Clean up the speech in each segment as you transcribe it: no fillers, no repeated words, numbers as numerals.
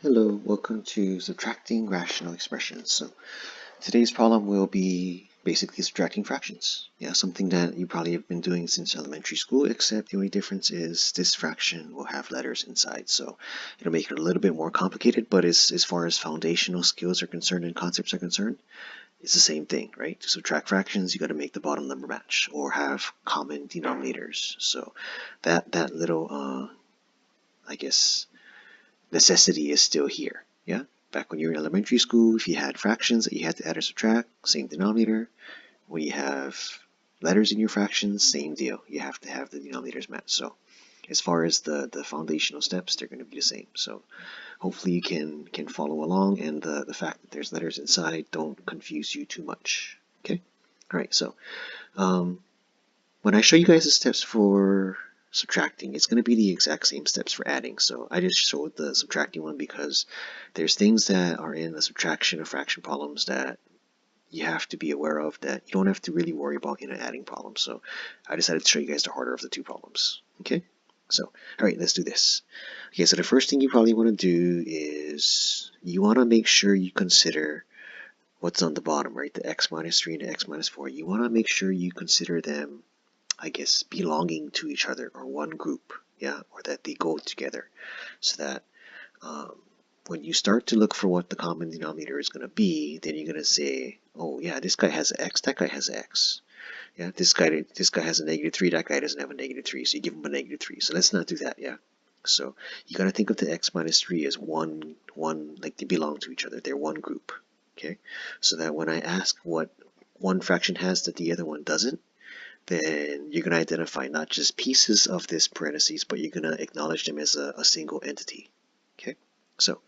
Hello, welcome to Subtracting Rational Expressions. So today's problem will be basically subtracting fractions. Yeah, something that you probably have been doing since elementary school, except the only difference is this fraction will have letters inside. So it'll make it a little bit more complicated, but as far as foundational skills are concerned and concepts are concerned, it's the same thing, right? To subtract fractions, you got to make the bottom number match or have common denominators. So that little, I guess, necessity is still here. Yeah? Back when you were in elementary school, if you had fractions that you had to add or subtract, same denominator. When you have letters in your fractions, same deal. You have to have the denominators match. So as far as the foundational steps, they're going to be the same. So hopefully you can follow along, and the fact that there's letters inside don't confuse you too much. Okay? Alright, so um, when I show you guys the steps for subtracting, it's going to be the exact same steps for adding. So I just showed the subtracting one because there's things that are in the subtraction or fraction problems that you have to be aware of that you don't have to really worry about in an adding problem. So I decided to show you guys the harder of the two problems. Okay? So, all right, let's do this. Okay, so the first thing you probably want to do is you want to make sure you consider what's on the bottom, right? The x minus 3 and the x minus 4. You want to make sure you consider them, I guess, belonging to each other or one group, yeah, or that they go together, so that um, when you start to look for what the common denominator is going to be, then you're going to say, oh yeah, this guy has x, that guy has x. Yeah, this guy has a -3, that guy doesn't have a -3, so you give him a -3. So let's not do that, yeah. So you got to think of the x minus 3 as one, like they belong to each other. They're one group, okay? So that when I ask what one fraction has that the other one doesn't, then you're going to identify not just pieces of this parentheses, but you're going to acknowledge them as a single entity. Okay, so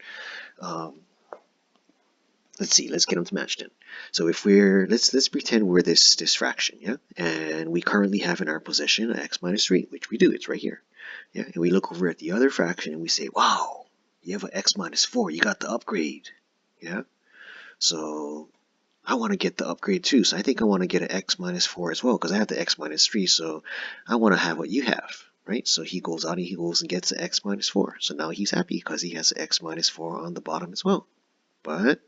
um, let's see, let's get them to match then. So if we're, let's pretend we're this fraction, yeah, and we currently have in our possession x minus 3, which we do, it's right here, yeah, and we look over at the other fraction and we say, wow, you have an x minus 4, you got the upgrade, yeah, so I want to get the upgrade too, so I think I want to get an x minus 4 as well, because I have the x minus 3, so I want to have what you have, right? So he goes out and he goes and gets the x minus 4. So now he's happy because he has the x minus 4 on the bottom as well. But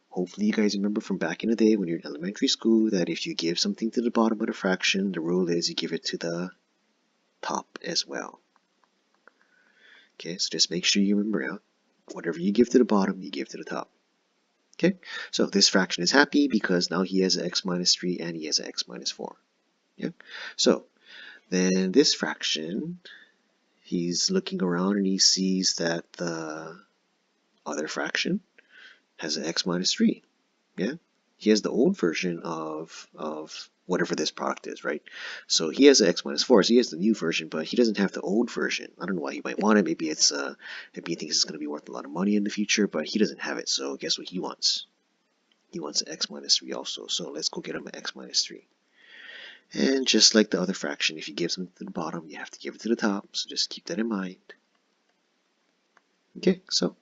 hopefully you guys remember from back in the day when you're in elementary school that if you give something to the bottom of the fraction, the rule is you give it to the top as well. Okay, so just make sure you remember out. Whatever you give to the bottom, you give to the top. Okay, so this fraction is happy because now he has an x minus 3 and he has an x minus 4. Yeah, so then this fraction, he's looking around and he sees that the other fraction has an x minus 3. Yeah, he has the old version of whatever this product is, right? So he has an x minus 4, so he has the new version, but he doesn't have the old version. I don't know why he might want it. Maybe it's maybe he thinks it's going to be worth a lot of money in the future, but he doesn't have it. So guess what he wants? He wants an x minus 3 also. So let's go get him an x minus 3. And just like the other fraction, if you give something to the bottom, you have to give it to the top. So just keep that in mind. Okay, so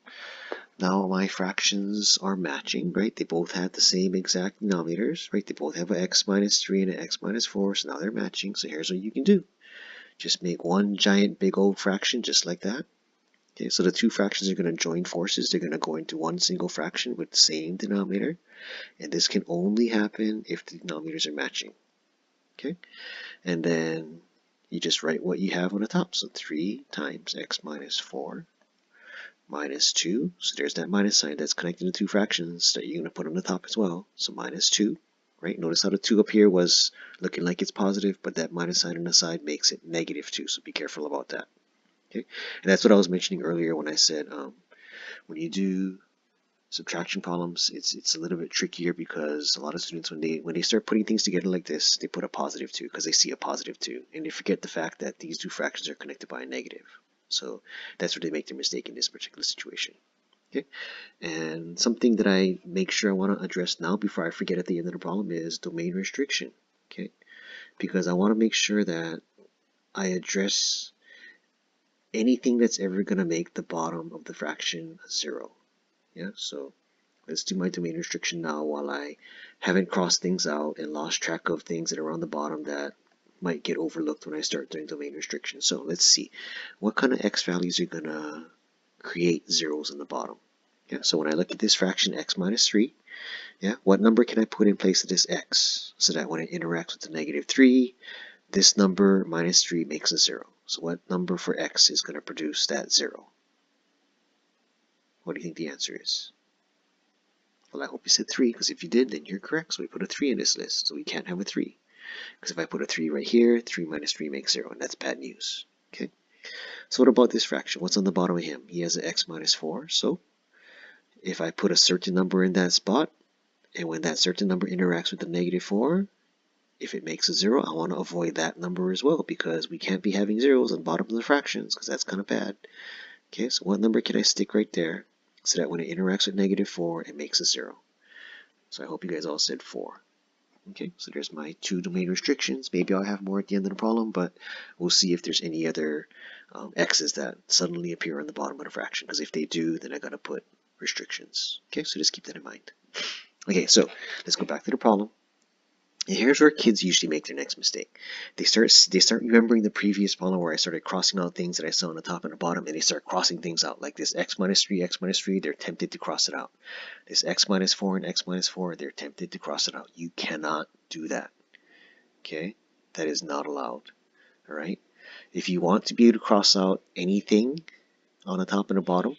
now my fractions are matching, right? They both have the same exact denominators, right? They both have an x minus 3 and an x minus 4, so now they're matching. So here's what you can do. Just make one giant big old fraction just like that. Okay, so the two fractions are going to join forces. They're going to go into one single fraction with the same denominator. And this can only happen if the denominators are matching. Okay, and then you just write what you have on the top. So 3 times x minus 4 minus 2. So there's that minus sign that's connecting the two fractions that you're going to put on the top as well. So minus 2, right? Notice how the 2 up here was looking like it's positive, but that minus sign on the side makes it negative 2. So be careful about that. Okay, and that's what I was mentioning earlier when I said when you do subtraction problems, it's a little bit trickier because a lot of students when they start putting things together like this, they put a positive 2 because they see a positive 2, and they forget the fact that these two fractions are connected by a negative. So that's where they make their mistake in this particular situation. Okay, and something that I make sure I want to address now before I forget at the end of the problem is domain restriction. Okay, because I want to make sure that I address anything that's ever going to make the bottom of the fraction 0. Yeah, so let's do my domain restriction now while I haven't crossed things out and lost track of things that are on the bottom that might get overlooked when I start doing domain restriction. So let's see, what kind of x values are going to create zeros in the bottom. Yeah, so when I look at this fraction x minus 3, yeah, what number can I put in place of this x so that when it interacts with the negative 3, this number minus 3 makes a 0. So what number for x is going to produce that 0? What do you think the answer is? Well, I hope you said 3, because if you did, then you're correct. So we put a 3 in this list, so we can't have a 3. Because if I put a 3 right here, 3 minus 3 makes 0, and that's bad news. Okay. So what about this fraction? What's on the bottom of him? He has an x minus 4, so if I put a certain number in that spot, and when that certain number interacts with the negative 4, if it makes a 0, I want to avoid that number as well, because we can't be having zeros on the bottom of the fractions, because that's kind of bad. Okay, so what number can I stick right there, so that when it interacts with negative 4, it makes a 0? So I hope you guys all said 4. Okay, so there's my 2 domain restrictions. Maybe I'll have more at the end of the problem, but we'll see if there's any other x's that suddenly appear on the bottom of the fraction, because if they do, then I gotta put restrictions. Okay, so just keep that in mind. Okay, so let's go back to the problem. And here's where kids usually make their next mistake. They start remembering the previous problem where I started crossing out things that I saw on the top and the bottom, and they start crossing things out like this x minus 3, they're tempted to cross it out. This x minus 4 and x minus 4, they're tempted to cross it out. You cannot do that. Okay? That is not allowed. Alright? If you want to be able to cross out anything on the top and the bottom,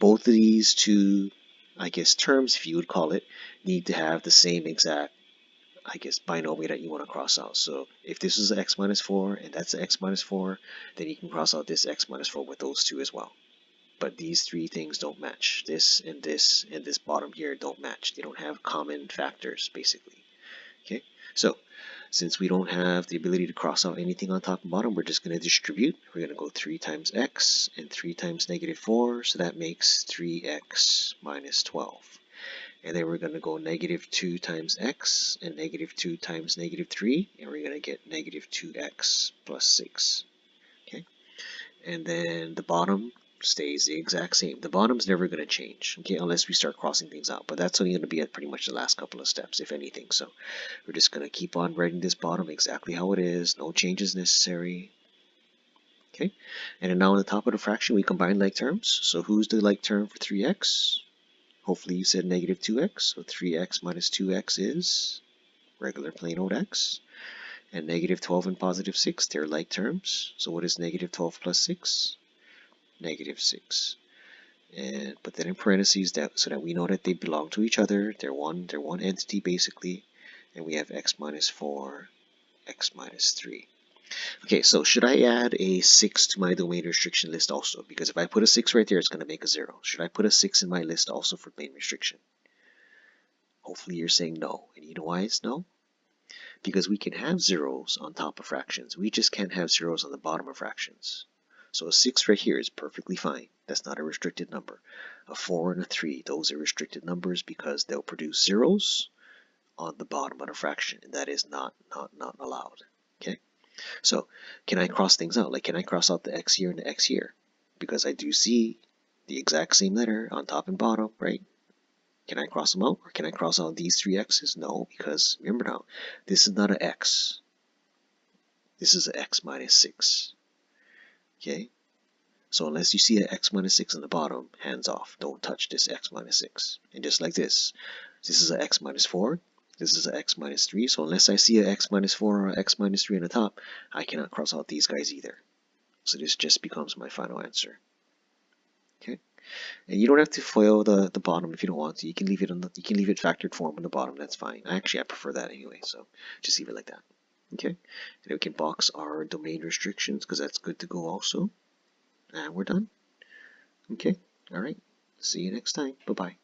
both of these two, I guess, terms, if you would call it, need to have the same exact, I guess, binomial that you want to cross out. So if this is x minus 4 and that's x minus 4, then you can cross out this x minus 4 with those two as well. But these three things don't match. This and this bottom here don't match. They don't have common factors, basically. Okay, so since we don't have the ability to cross out anything on top and bottom, we're just going to distribute. We're going to go 3 times x and 3 times negative 4, so that makes 3x minus 12. And then we're going to go negative 2 times x and negative 2 times negative 3, and we're going to get negative 2x plus 6. Okay, and then the bottom stays the exact same. The bottom's never going to change, okay, unless we start crossing things out. But that's only going to be at pretty much the last couple of steps, if anything. So we're just going to keep on writing this bottom exactly how it is. No changes necessary. Okay, and then now on the top of the fraction, we combine like terms. So who's the like term for 3x? Hopefully you said negative 2x. So 3x minus 2x is regular plain old x. And negative 12 and positive 6, they're like terms. So what is negative 12 plus 6? Negative 6. And put that in parentheses so that we know that they belong to each other. They're one entity basically. And we have x minus 4, x minus 3. Okay, so should I add a 6 to my domain restriction list also? Because if I put a 6 right there, it's going to make a 0. Should I put a 6 in my list also for domain restriction? Hopefully you're saying no. And you know why it's no? Because we can have zeros on top of fractions. We just can't have zeros on the bottom of fractions. So a 6 right here is perfectly fine. That's not a restricted number. A 4 and a 3, those are restricted numbers because they'll produce zeros on the bottom of the fraction, and that is not allowed. Okay? So can I cross things out? Like, can I cross out the x here and the x here? Because I do see the exact same letter on top and bottom, right? Can I cross them out? Or can I cross out these 3 x's? No, because remember now, this is not an x. This is an x minus 6. Okay? So unless you see an x minus 6 on the bottom, hands off. Don't touch this x minus 6. And just like this is an x minus 4. This is an x minus 3. So unless I see an x minus 4 or an x minus 3 on the top, I cannot cross out these guys either. So this just becomes my final answer. Okay? And you don't have to FOIL the bottom if you don't want to. You can leave it factored form on the bottom. That's fine. I prefer that anyway. So just leave it like that. Okay? And then we can box our domain restrictions because that's good to go also. And we're done. Okay? Alright. See you next time. Bye-bye.